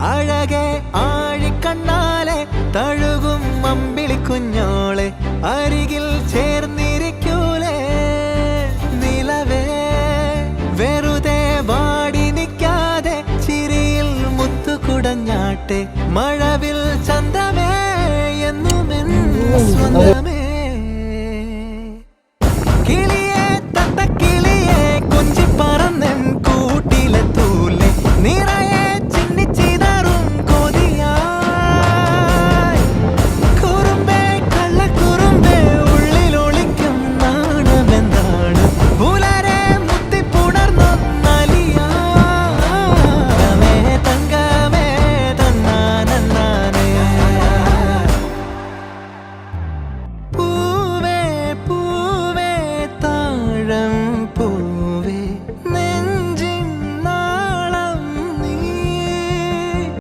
അഴകെ ആഴിക്കണ്ണാലെ തഴുകും അമ്പിളി കുഞ്ഞോളെ അരികിൽ ചേർന്നിരിക്കൂലേ നിലവേ വെറുതെ വാടി നിൽക്കാതെ ചിരിയിൽ മുത്തുകുടഞ്ഞാട്ടെ മഴവിൽ ചന്തമേ എന്നുമെൻ സ്വന്തം